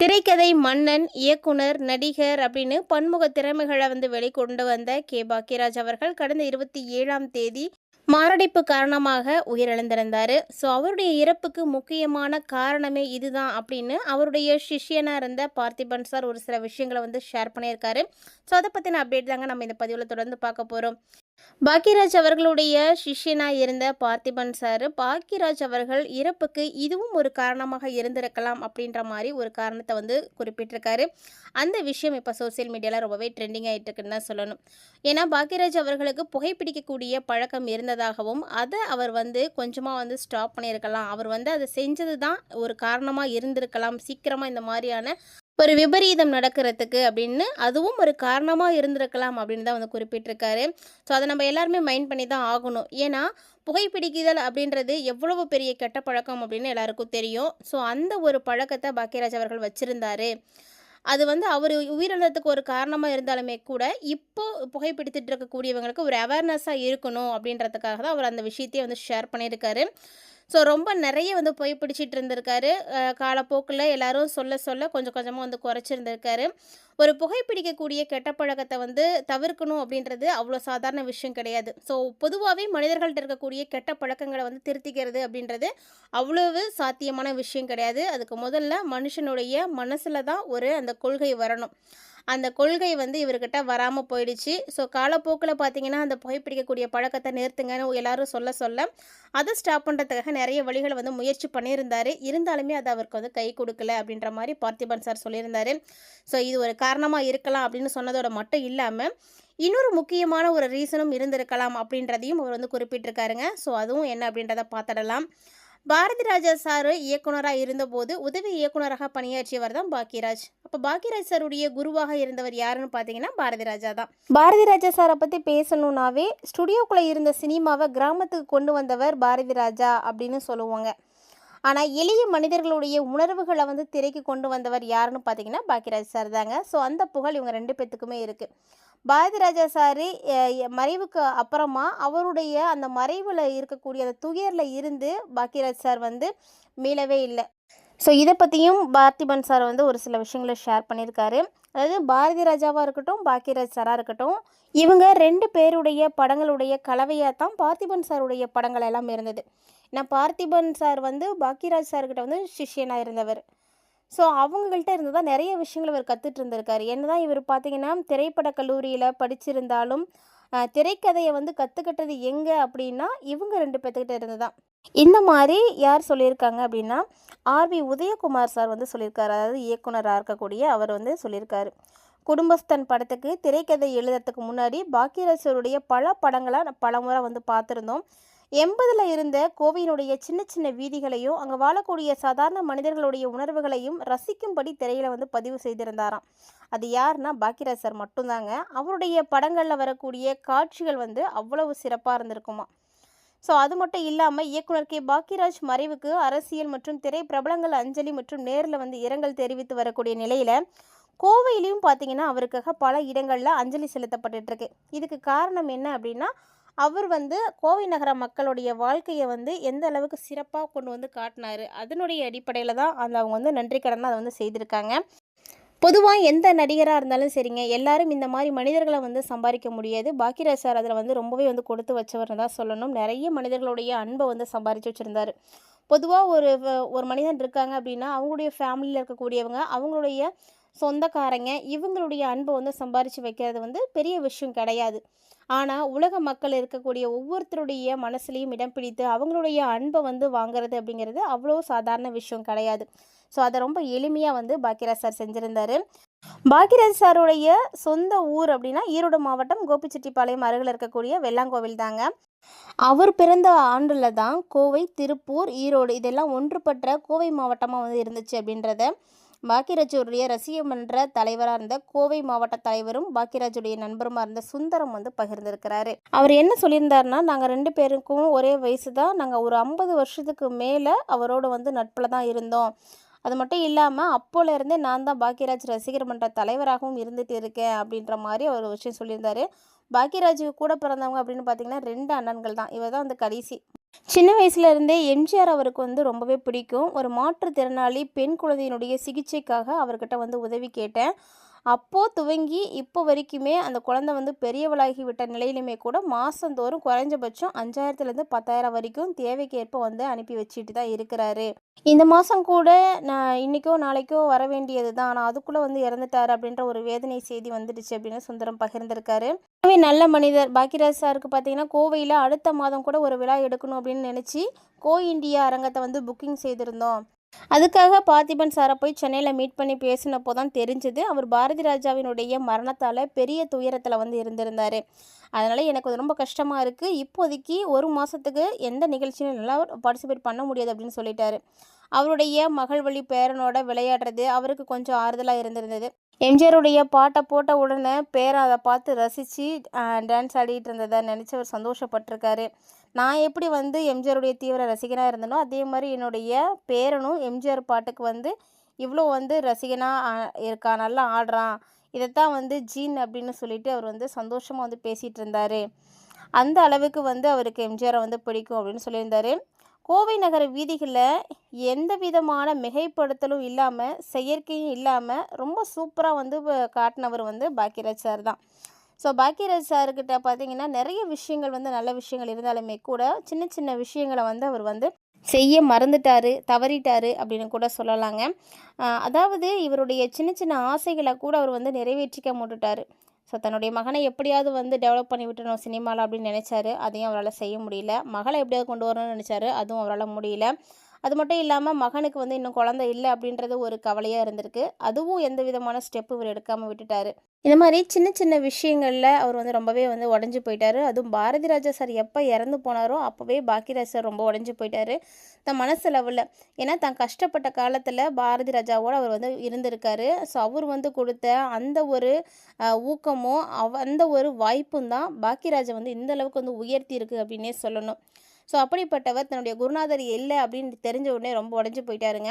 திரைக்கதை மன்னன், இயக்குனர், நடிகர் அப்படின்னு பன்முக திறமைகளை வெளிக்கொண்டு வந்த பாக்யராஜ் அவர்கள் கடந்த 27ஆம் தேதி மாரடைப்பு காரணமாக உயிரிழந்திருந்தார். ஸோ அவருடைய இறப்புக்கு முக்கியமான காரணமே இதுதான் அப்படின்னு அவருடைய சிஷ்யனாக இருந்த பார்த்திபன் சார் ஒரு சில விஷயங்களை ஷேர் பண்ணியிருக்காரு. ஸோ அதை பற்றின அப்டேட் தாங்க நம்ம இந்த பதிவில் தொடர்ந்து பார்க்க போகிறோம். பாக்யராஜ் அவர்களுடைய சிஷ்யனாக இருந்த பார்த்திபன் சார் பாக்யராஜ் அவர்கள் இறப்புக்கு இதுவும் ஒரு காரணமாக இருந்திருக்கலாம் அப்படின்ற மாதிரி ஒரு காரணத்தை குறிப்பிட்டிருக்காரு. அந்த விஷயம் இப்போ சோசியல் மீடியாவில் ரொம்பவே ட்ரெண்டிங் ஆகிட்டு இருக்குன்னு தான் சொல்லணும். ஏன்னா பாக்யராஜ் அவர்களுக்கு புகைப்பிடிக்கக்கூடிய பழக்கம் இருந்ததாகவும் அதை அவர் கொஞ்சமாக ஸ்டாப் பண்ணியிருக்கலாம். அவர் அதை செஞ்சது தான் ஒரு காரணமாக இருந்திருக்கலாம். சீக்கிரமாக இந்த மாதிரியான ஒரு விபரீதம் நடக்கிறதுக்கு அப்படின்னு அதுவும் ஒரு காரணமாக இருந்திருக்கலாம் அப்படின்னு தான் குறிப்பிட்டிருக்காரு. ஸோ அதை நம்ம எல்லாருமே மைண்ட் பண்ணி தான் ஆகணும். ஏன்னா புகைப்பிடிக்குதல் அப்படின்றது எவ்வளவு பெரிய கெட்ட பழக்கம் அப்படின்னு எல்லாருக்கும் தெரியும். ஸோ அந்த ஒரு பழக்கத்தை பாக்யராஜ் அவர்கள் வச்சுருந்தாரு. அது அவர் உயிரிழந்ததுக்கு ஒரு காரணமாக இருந்தாலுமே கூட இப்போ புகைப்பிடித்துட்டு இருக்கக்கூடியவங்களுக்கு ஒரு அவேர்னஸாக இருக்கணும் அப்படின்றதுக்காக தான் அவர் அந்த விஷயத்தையே ஷேர் பண்ணியிருக்காரு. ஸோ ரொம்ப நிறைய புகைப்பிடிச்சிட்டு இருந்திருக்காரு. காலப்போக்கில் எல்லாரும் சொல்ல சொல்ல கொஞ்சம் கொஞ்சமாக குறைச்சிருந்திருக்காரு. ஒரு புகைப்பிடிக்கக்கூடிய கெட்ட பழக்கத்தை தவிர்க்கணும் அப்படின்றது அவ்வளோ சாதாரண விஷயம் கிடையாது. ஸோ பொதுவாகவே மனிதர்கள்ட்ட இருக்கக்கூடிய கெட்ட பழக்கங்களை திருத்திக்கிறது அப்படின்றது அவ்வளவு சாத்தியமான விஷயம் கிடையாது. அதுக்கு முதல்ல மனுஷனுடைய மனசில் தான் அந்த கொள்கை வரணும். அந்த கொள்கை இவர்கிட்ட வராமல் போயிடுச்சு. ஸோ காலப்போக்கில் பார்த்தீங்கன்னா அந்த புகைப்பிடிக்கக்கூடிய பழக்கத்தை நிறுத்துங்கன்னு எல்லாரும் சொல்ல சொல்ல அதை ஸ்டாப் பண்ணுறதுக்காக நிறைய வழிகளை முயற்சி பண்ணியிருந்தார். இருந்தாலுமே அது அவருக்கு கை கொடுக்கல அப்படின்ற மாதிரி பார்த்திபன் சார் சொல்லியிருந்தார். ஸோ இது ஒரு காரணமாக இருக்கலாம் அப்படின்னு சொன்னதோட மட்டும் இல்லாமல் இன்னொரு முக்கியமான ஒரு ரீசனும் இருந்திருக்கலாம் அப்படின்றதையும் அவர் குறிப்பிட்டிருக்காருங்க. ஸோ அதுவும் என்ன அப்படின்றத பார்த்துடலாம். பாரதி ராஜா சார் இயக்குனராக இருந்தபோது உதவி இயக்குனராக பணியாற்றியவர் தான் பாக்யராஜ். அப்போ பாக்யராஜ் சாருடைய குருவாக இருந்தவர் யாருன்னு பார்த்தீங்கன்னா பாரதி ராஜா தான். பாரதி ராஜா சாரை பற்றி பேசணுன்னாவே ஸ்டுடியோக்குள்ளே இருந்த சினிமாவை கிராமத்துக்கு கொண்டு வந்தவர் பாரதி ராஜா அப்படின்னு சொல்லுவாங்க. ஆனால் எளிய மனிதர்களுடைய உணர்வுகளை திரைக்கு கொண்டு வந்தவர் யாருன்னு பார்த்தீங்கன்னா பாக்யராஜ் சார் தாங்க. ஸோ அந்த புகழ் இவங்க ரெண்டு பேத்துக்குமே இருக்குது. பாரதி ராஜா சார் மறைவுக்கு அப்புறமா அவருடைய அந்த மறைவில் இருக்கக்கூடிய அந்த துயரில் இருந்து பாக்யராஜ் சார் மீளவே இல்லை. ஸோ இதை பற்றியும் பார்த்திபன் சார் ஒரு சில விஷயங்களை ஷேர் பண்ணியிருக்காரு. அதாவது பாரதி ராஜாவாக இருக்கட்டும், பாக்யராஜ் சாராக இருக்கட்டும், இவங்க ரெண்டு பேருடைய படங்களுடைய கலவையாக தான் பார்த்திபன் சாருடைய படங்கள் எல்லாம் இருந்தது. ஏன்னா பார்த்திபன் சார் பாக்யராஜ் சார்கிட்ட சிஷ்யனாக இருந்தவர். ஸோ அவங்கள்ட்ட இருந்து தான் நிறைய விஷயங்கள் இவர் கற்றுட்டு இருந்திருக்காரு. என்ன தான் இவர் பார்த்திங்கன்னா திரைப்பட கல்லூரியில் படிச்சிருந்தாலும் திரைக்கதையை கற்றுக்கிட்டது எங்கே அப்படின்னா இவங்க ரெண்டு பேர்த்துக்கிட்ட இருந்து தான். இந்த மாதிரி யார் சொல்லியிருக்காங்க அப்படின்னா ஆர்வி உதயகுமார் சார் சொல்லியிருக்காரு. அதாவது இயக்குனராக இருக்கக்கூடிய அவர் சொல்லியிருக்காரு. குடும்பஸ்தன் படத்துக்கு திரைக்கதை எழுதுறதுக்கு முன்னாடி பாக்யராஜருடைய பல படங்களை பல முறை பார்த்துருந்தோம். 80ல் இருந்த கோவையினுடைய சின்ன சின்ன வீதிகளையும் அங்கே வாழக்கூடிய சாதாரண மனிதர்களுடைய உணர்வுகளையும் ரசிக்கும்படி திரையில் பதிவு செய்திருந்தாராம். அது யாருன்னா பாக்யராஜ் சார் மட்டும்தாங்க. அவருடைய படங்களில் வரக்கூடிய காட்சிகள் அவ்வளவு சிறப்பாக இருந்திருக்குமா. ஸோ அது மட்டும் இல்லாமல் இயக்குனர் பாக்யராஜ் மறைவுக்கு அரசியல் மற்றும் திரை பிரபலங்கள் அஞ்சலி மற்றும் நேரில் இரங்கல் தெரிவித்து வரக்கூடிய நிலையில் கோவையிலையும் பார்த்தீங்கன்னா அவருக்காக பல இடங்களில் அஞ்சலி செலுத்தப்பட்டுருக்கு. இதுக்கு காரணம் என்ன அப்படின்னா அவர் கோவை நகர மக்களுடைய வாழ்க்கையை எந்த அளவுக்கு சிறப்பாக கொண்டு காட்டினார். அதனுடைய அடிப்படையில் தான் அவங்க நன்றி கடனை அதை செய்திருக்காங்க. பொதுவாக எந்த நடிகராக இருந்தாலும் சரிங்க, எல்லாரும் இந்த மாதிரி மனிதர்களை சம்பாதிக்க முடியாது. பாக்யராஜ் சார் அதில் ரொம்பவே கொடுத்து வச்சவர்னு தான் சொல்லணும். நிறைய மனிதர்களுடைய அன்பை சம்பாதிச்சு வச்சுருந்தார். பொதுவாக ஒரு மனிதன் இருக்காங்க அப்படின்னா அவங்களுடைய ஃபேமிலியில் இருக்கக்கூடியவங்க, அவங்களுடைய சொந்தக்காரங்க, இவங்களுடைய அன்பை சம்பாதிச்சு வைக்கிறது பெரிய விஷயம் கிடையாது. ஆனால் உலக மக்கள் இருக்கக்கூடிய ஒவ்வொருத்தருடைய மனசுலையும் இடம் பிடித்து அவங்களுடைய அன்பை வாங்குறது அப்படிங்கிறது அவ்வளோ சாதாரண விஷயம் கிடையாது. ஸோ அதை ரொம்ப எளிமையாக பாக்யராஜ் சார் செஞ்சுருந்தார். பாக்யராஜ் சாருடைய சொந்த ஊர் அப்படின்னா ஈரோடு மாவட்டம் கோபிச்செட்டிப்பாளையம் அருகில் இருக்கக்கூடிய வெள்ளாங்கோவில் தாங்க. அவர் பிறந்த ஆண்டில் தான் கோவை, திருப்பூர், ஈரோடு இதெல்லாம் ஒன்றுபட்ட கோவை மாவட்டமாக இருந்துச்சு அப்படின்றத பாக்யராஜுடைய ரசிக மன்ற தலைவராக இருந்த கோவை மாவட்ட தலைவரும் பாக்யராஜுடைய நண்பருமா இருந்த சுந்தரம் பகிர்ந்திருக்கிறாரு. அவர் என்ன சொல்லியிருந்தாருன்னா, நாங்கள் ரெண்டு பேருக்கும் ஒரே வயசு தான், நாங்கள் ஒரு 50 வருஷத்துக்கு மேலே அவரோட நட்பில் தான் இருந்தோம். அது மட்டும் இல்லாமல் அப்போலேருந்தே நான் தான் பாக்யராஜ் ரசிகர் மன்ற தலைவராகவும் இருந்துட்டு இருக்கேன் அப்படின்ற மாதிரி அவர் ஒரு விஷயம் சொல்லியிருந்தாரு. பாக்யராஜுக்கு கூட பிறந்தவங்க அப்படின்னு பார்த்தீங்கன்னா 2 அண்ணன்கள் தான். இவர் தான் கடைசி. சின்ன வயசுல இருந்தே எம்ஜிஆர் அவருக்கு வந்து ரொம்பவே பிடிக்கும். ஒரு மாற்றுத்திறனாளி பெண் குழந்தையினுடைய சிகிச்சைக்காக அவர்கிட்ட வந்து உதவி கேட்டேன். அப்போ துவங்கி இப்போ வரைக்குமே அந்த குழந்தை வந்து பெரியவளாகி விட்ட நிலையிலுமே கூட மாதந்தோறும் குறைஞ்சபட்சம் 5000லேருந்து 10,000 வரைக்கும் தேவைக்கேற்ப வந்து அனுப்பி வச்சுட்டு தான் இருக்கிறாரு. இந்த மாதம் கூட நான் இன்னைக்கோ நாளைக்கோ வர வேண்டியது தான். ஆனால் அதுக்குள்ளே வந்து இறந்துட்டாரு அப்படின்ற ஒரு வேதனை செய்தி வந்துடுச்சு அப்படின்னு சுந்தரம் பகிர்ந்திருக்காரு. ரொம்பவே நல்ல மனிதர். பாக்கியராஜ் சாருக்கு பார்த்தீங்கன்னா, கோவையில் அடுத்த மாதம் கூட ஒரு விழா எடுக்கணும் அப்படின்னு நினச்சி கோ இண்டியா அரங்கத்தை வந்து புக்கிங் செய்திருந்தோம். அதுக்காக பார்த்திபன் சாரை போய் சென்னையில் மீட் பண்ணி பேசினப்போ தான் தெரிஞ்சது, அவர் பாரதி ராஜாவினுடைய மரணத்தால் பெரிய துயரத்தில் வந்து இருந்திருந்தார். அதனால் எனக்கு அது ரொம்ப கஷ்டமாக இருக்குது. இப்போதைக்கு ஒரு மாதத்துக்கு எந்த நிகழ்ச்சியும் என்னால் பார்ட்டிசிபேட் பண்ண முடியாது அப்படின்னு சொல்லிட்டாரு. அவருடைய மகள் வழி பேரனோட விளையாடுறது அவருக்கு கொஞ்சம் ஆறுதலாக இருந்திருந்தது. எம்ஜிஆருடைய பாட்டை போட்ட உடனே பேரன் அதை பார்த்து ரசித்து டான்ஸ் ஆடிட்டு இருந்ததை நினச்சி அவர் சந்தோஷப்பட்டிருக்காரு. நான் எப்படி வந்து எம்ஜிஆருடைய தீவிர ரசிகனாக இருந்தனோ அதே மாதிரி என்னுடைய பேரனும் எம்ஜிஆர் பாட்டுக்கு வந்து இவ்வளோ வந்து ரசிகனாக இருக்கான், நல்லா ஆடுறான், இதைத்தான் வந்து ஜீன் அப்படின்னு சொல்லிட்டு அவர் வந்து சந்தோஷமாக வந்து பேசிகிட்டு இருந்தார். அந்த அளவுக்கு வந்து அவருக்கு எம்ஜிஆரை வந்து பிடிக்கும் அப்படின்னு சொல்லியிருந்தார். கோவை நகர வீதிகளில் எந்த விதமான மிகைப்படுத்தலும் இல்லாமல் செயற்கையும் இல்லாமல் ரொம்ப சூப்பராக வந்து காட்டினவர் வந்து பாக்கியராஜ் சார் தான். ஸோ பாக்கியராஜ் சார்கிட்ட பார்த்தீங்கன்னா நிறைய விஷயங்கள் வந்து நல்ல விஷயங்கள் இருந்தாலுமே கூட சின்ன சின்ன விஷயங்களை வந்து அவர் வந்து செய்ய மறந்துட்டார், தவறிட்டார் அப்படின்னு கூட சொல்லலாங்க. அதாவது இவருடைய சின்ன சின்ன ஆசைகளை கூட அவர் வந்து நிறைவேற்றிக்க முட்டுட்டார். ஸோ தன்னுடைய மகனை எப்படியாவது வந்து டெவலப் பண்ணி விட்டுணும் சினிமாவில் அப்படின்னு நினச்சாரு. அதையும் அவரால் செய்ய முடியல. மகளை எப்படியாவது கொண்டு வரணும்னு நினச்சாரு. அதுவும் அவரால் முடியல. அது மட்டும் இல்லாமல் மகனுக்கு வந்து இன்னும் குழந்தை இல்லை அப்படின்றது ஒரு கவலையாக இருந்திருக்கு. அதுவும் எந்த விதமான ஸ்டெப்பு இவர் எடுக்காமல் விட்டுட்டார். இந்த மாதிரி சின்ன சின்ன விஷயங்களில் அவர் வந்து ரொம்பவே வந்து உடஞ்சி போயிட்டார். அதுவும் பாரதி ராஜா சார் எப்போ இறந்து போனாரோ அப்போவே பாக்கியராஜ் சார் ரொம்ப உடஞ்சி போயிட்டார் தன் மனசு லெவலில். ஏன்னா தான் கஷ்டப்பட்ட காலத்தில் பாரதி ராஜாவோடு அவர் வந்து இருந்திருக்காரு. ஸோ அவர் வந்து கொடுத்த அந்த ஒரு ஊக்கமும் அந்த ஒரு வாய்ப்பும் தான் பாக்கியராஜை வந்து இந்த அளவுக்கு வந்து உயர்த்தி இருக்குது அப்படின்னே சொல்லணும். ஸோ அப்படிப்பட்டவர் தன்னுடைய குருநாதர் இல்லை அப்படின்னு தெரிஞ்ச உடனே ரொம்ப உடஞ்சி போயிட்டாருங்க.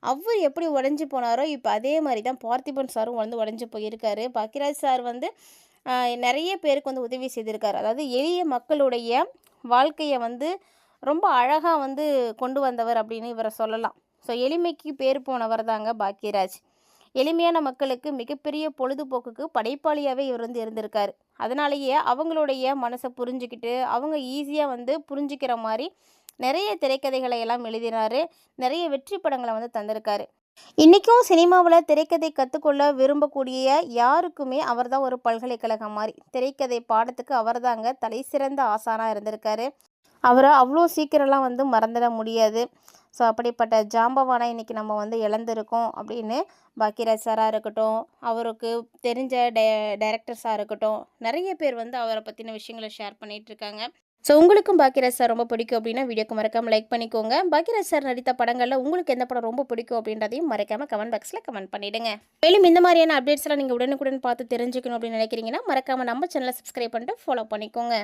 அவர் எப்படி உடஞ்சி போனாரோ இப்போ அதே மாதிரி தான் பார்த்திபன் சாரும் வந்து உடஞ்சி போயிருக்காரு. பாக்கியராஜ் சார் வந்து நிறைய பேருக்கு வந்து உதவி செய்திருக்காரு. அதாவது எளிய மக்களுடைய வாழ்க்கையை வந்து ரொம்ப அழகாக வந்து கொண்டு வந்தவர் அப்படின்னு இவரை சொல்லலாம். ஸோ எளிமைக்கு பேர் போனவர் தாங்க பாக்கியராஜ். எளிமையான மக்களுக்கு மிகப்பெரிய பொழுதுபோக்குக்கு படைப்பாளியாகவே இவர் வந்து இருந்திருக்காரு. அதனாலேயே அவங்களுடைய மனசை புரிஞ்சுக்கிட்டு அவங்க ஈஸியாக வந்து புரிஞ்சிக்கிற மாதிரி நிறைய திரைக்கதைகளை எல்லாம் எழுதினார். நிறைய வெற்றி படங்களை வந்து தந்திருக்காரு. இன்றைக்கும் சினிமாவில் திரைக்கதை கற்றுக்கொள்ள விரும்பக்கூடிய யாருக்குமே அவர் தான் ஒரு பல்கலைக்கழகம் மாதிரி. திரைக்கதை பாடத்துக்கு அவர் தாங்க தலை சிறந்த ஆசானாக இருந்திருக்காரு. அவரை அவ்வளோ சீக்கிரம்லாம் வந்து மறந்துட முடியாது. ஸோ அப்படிப்பட்ட ஜாம்பவானை இன்றைக்கி நம்ம வந்து இழந்திருக்கோம் அப்படின்னு பாக்கியராஜ் சாராக இருக்கட்டும், அவருக்கு தெரிஞ்ச டைரக்டர்ஸாக இருக்கட்டும், நிறைய பேர் வந்து அவரை பற்றின விஷயங்களை ஷேர் பண்ணிகிட்ருக்காங்க. ஸோ உங்களுக்கும் பாக்கியராஜ் சார் ரொம்ப பிடிக்கும் அப்படின்னா வீடியோக்கு மறக்காமல் லைக் பண்ணிக்கோங்க. பாக்கியராஜ் சார் நடித்த படங்களில் உங்களுக்கு எந்த படம் ரொம்ப பிடிக்கும் அப்படின்றதையும் மறக்காமல் கமெண்ட் பாக்ஸில் கமெண்ட் பண்ணிவிடுங்க. மேலும் இந்த மாதிரியான அப்டேட்ஸ்லாம் நீங்கள் உடனுக்குடன் பார்த்து தெரிஞ்சுக்கணும் அப்படின்னு நினைக்கிறீங்கன்னா மறக்காமல் நம்ம சேனலை சப்ஸ்கிரைப் பண்ணிட்டு ஃபாலோ பண்ணிக்கோங்க.